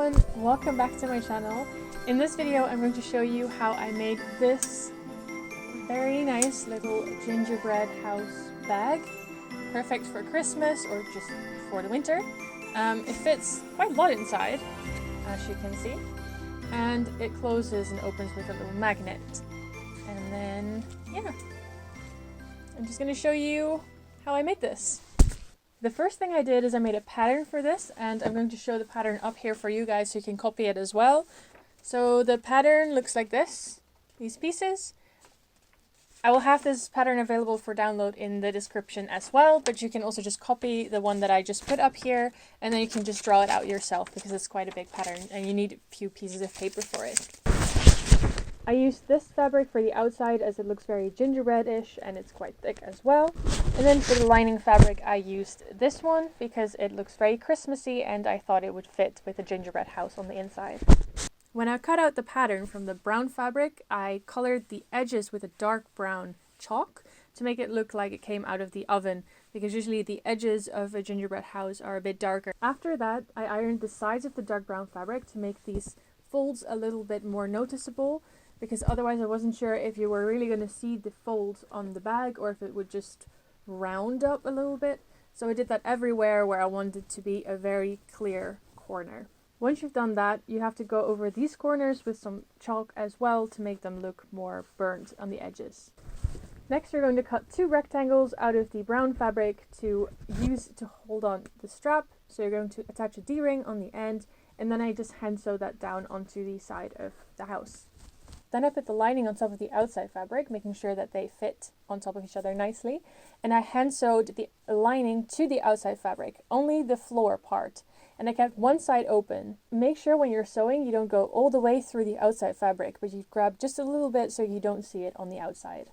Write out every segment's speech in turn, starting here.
everyone, welcome back to my channel. In this video I'm going to show you how I made this very nice little gingerbread house bag. Perfect for Christmas or just for the winter. It fits quite a lot inside, as you can see, and it closes and opens with a little magnet. And then, yeah, I'm just going to show you how I made this. The first thing I did is I made a pattern for this, and I'm going to show the pattern up here for you guys so you can copy it as well. So the pattern looks like this, these pieces. I will have this pattern available for download in the description as well, but you can also just copy the one that I just put up here, and then you can just draw it out yourself because it's quite a big pattern and you need a few pieces of paper for it. I used this fabric for the outside as it looks very gingerbread-ish and it's quite thick as well. And then for the lining fabric I used this one because it looks very Christmassy and I thought it would fit with the gingerbread house on the inside. When I cut out the pattern from the brown fabric, I colored the edges with a dark brown chalk to make it look like it came out of the oven, because usually the edges of a gingerbread house are a bit darker. After that, I ironed the sides of the dark brown fabric to make these folds a little bit more noticeable, because otherwise I wasn't sure if you were really going to see the folds on the bag or if it would just round up a little bit. So I did that everywhere where I wanted it to be a very clear corner. Once you've done that, you have to go over these corners with some chalk as well to make them look more burnt on the edges. Next, you're going to cut two rectangles out of the brown fabric to use to hold on the strap. So you're going to attach a D-ring on the end, and then I just hand sew that down onto the side of the house. Then I put the lining on top of the outside fabric, making sure that they fit on top of each other nicely. And I hand sewed the lining to the outside fabric, only the floor part. And I kept one side open. Make sure when you're sewing you don't go all the way through the outside fabric, but you grab just a little bit so you don't see it on the outside.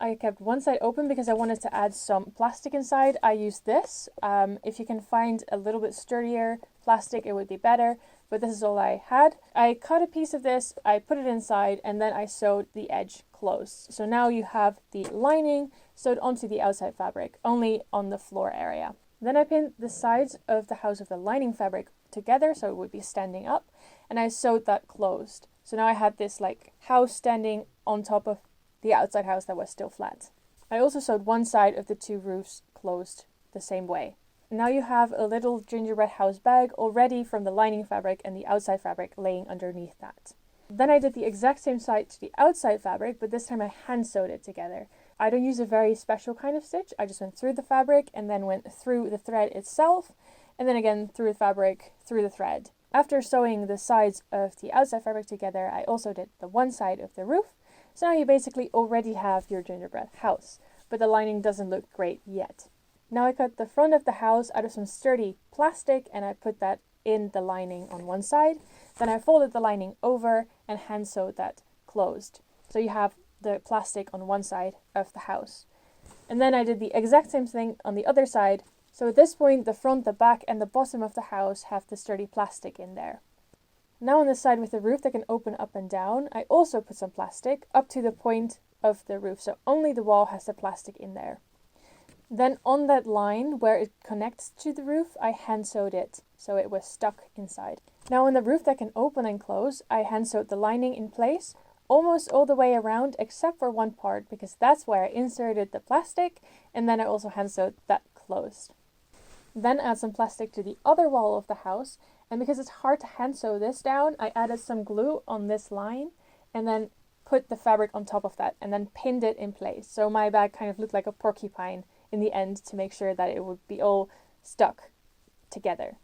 I kept one side open because I wanted to add some plastic inside. I used this. If you can find a little bit sturdier plastic, it would be better. But this is all I had. I cut a piece of this, I put it inside, and then I sewed the edge closed. So now you have the lining sewed onto the outside fabric, only on the floor area. Then I pinned the sides of the house of the lining fabric together so it would be standing up, and I sewed that closed. So now I had this like house standing on top of the outside house that was still flat. I also sewed one side of the two roofs closed the same way. Now you have a little gingerbread house bag already from the lining fabric and the outside fabric laying underneath that. Then I did the exact same side to the outside fabric, but this time I hand sewed it together. I don't use a very special kind of stitch. I just went through the fabric and then went through the thread itself, and then again through the fabric, through the thread. After sewing the sides of the outside fabric together, I also did the one side of the roof. So now you basically already have your gingerbread house, but the lining doesn't look great yet. Now I cut the front of the house out of some sturdy plastic and I put that in the lining on one side. Then I folded the lining over and hand sewed that closed. So you have the plastic on one side of the house. And then I did the exact same thing on the other side. So at this point, the front, the back and the bottom of the house have the sturdy plastic in there. Now on the side with the roof that can open up and down, I also put some plastic up to the point of the roof. So only the wall has the plastic in there. Then on that line where it connects to the roof, I hand sewed it so it was stuck inside. Now on the roof that can open and close, I hand sewed the lining in place almost all the way around except for one part because that's where I inserted the plastic, and then I also hand sewed that closed. Then add some plastic to the other wall of the house, and because it's hard to hand sew this down, I added some glue on this line and then put the fabric on top of that and then pinned it in place. So my bag kind of looked like a porcupine in the end to make sure that it would be all stuck together.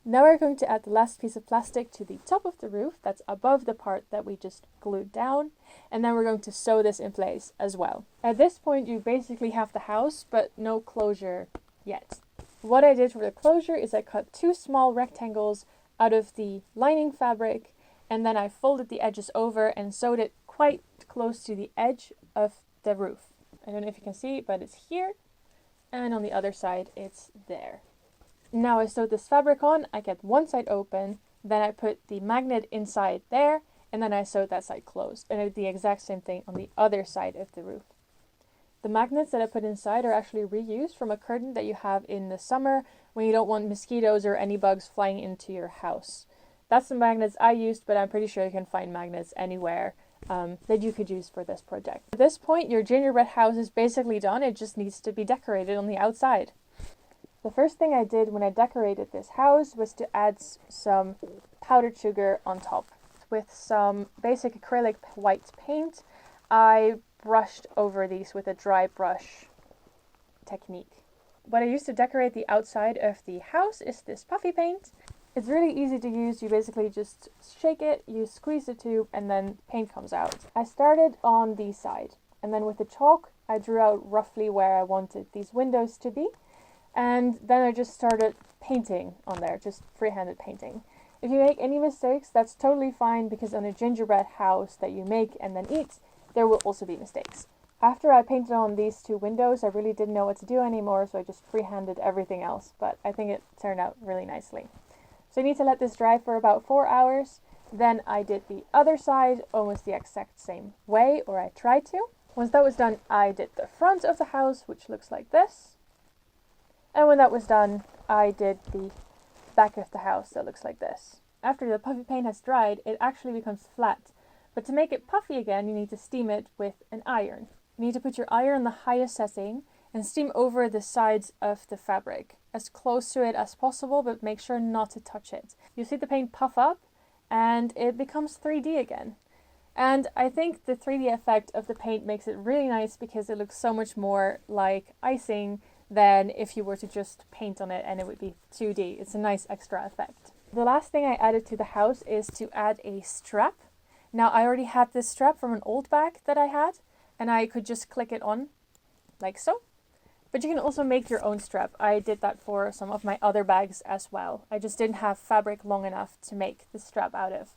Now we're going to add the last piece of plastic to the top of the roof that's above the part that we just glued down, and then we're going to sew this in place as well. At this point you basically have the house but no closure yet. What I did for the closure is I cut two small rectangles out of the lining fabric, and then I folded the edges over and sewed it quite close to the edge of the roof. I don't know if you can see, but it's here, and on the other side it's there. Now I sewed this fabric on, I kept one side open, then I put the magnet inside there, and then I sewed that side closed. And I did the exact same thing on the other side of the roof. The magnets that I put inside are actually reused from a curtain that you have in the summer when you don't want mosquitoes or any bugs flying into your house. That's the magnets I used, but I'm pretty sure you can find magnets anywhere that you could use for this project. At this point, your gingerbread house is basically done. It just needs to be decorated on the outside. The first thing I did when I decorated this house was to add some powdered sugar on top. With some basic acrylic white paint, I brushed over these with a dry brush technique. What I used to decorate the outside of the house is this puffy paint. It's really easy to use. You basically just shake it, you squeeze the tube, and then paint comes out. I started on the side, and then with the chalk, I drew out roughly where I wanted these windows to be. And then I just started painting on there, just freehanded painting. If you make any mistakes, that's totally fine, because on a gingerbread house that you make and then eat, there will also be mistakes. After I painted on these two windows, I really didn't know what to do anymore, so I just freehanded everything else, but I think it turned out really nicely. So you need to let this dry for about 4 hours. Then I did the other side almost the exact same way, or I tried to. Once that was done, I did the front of the house, which looks like this. And when that was done, I did the back of the house that looks like this. After the puffy paint has dried, it actually becomes flat. But to make it puffy again, you need to steam it with an iron. You need to put your iron on the highest setting and steam over the sides of the fabric, as close to it as possible, but make sure not to touch it. You see the paint puff up and it becomes 3D again. And I think the 3D effect of the paint makes it really nice, because it looks so much more like icing than if you were to just paint on it and it would be 2D. It's a nice extra effect. The last thing I added to the house is to add a strap. Now, I already had this strap from an old bag that I had, and I could just click it on like so. But you can also make your own strap. I did that for some of my other bags as well. I just didn't have fabric long enough to make the strap out of.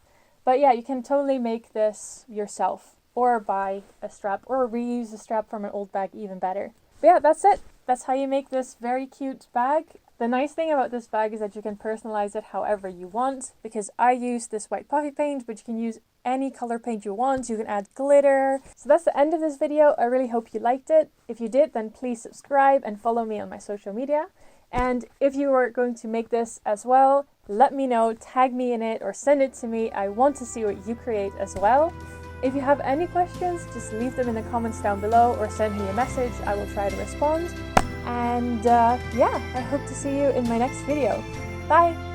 But yeah, you can totally make this yourself, or buy a strap, or reuse a strap from an old bag, even better. But yeah, that's it. That's how you make this very cute bag. The nice thing about this bag is that you can personalize it however you want, because I use this white puffy paint, but you can use any color paint you want. You can add glitter. So that's the end of this video. I really hope you liked it. If you did, then please subscribe and follow me on my social media. And if you are going to make this as well, let me know, tag me in it, or send it to me. I want to see what you create as well. If you have any questions, just leave them in the comments down below, or send me a message. I will try to respond. And yeah, I hope to see you in my next video. Bye!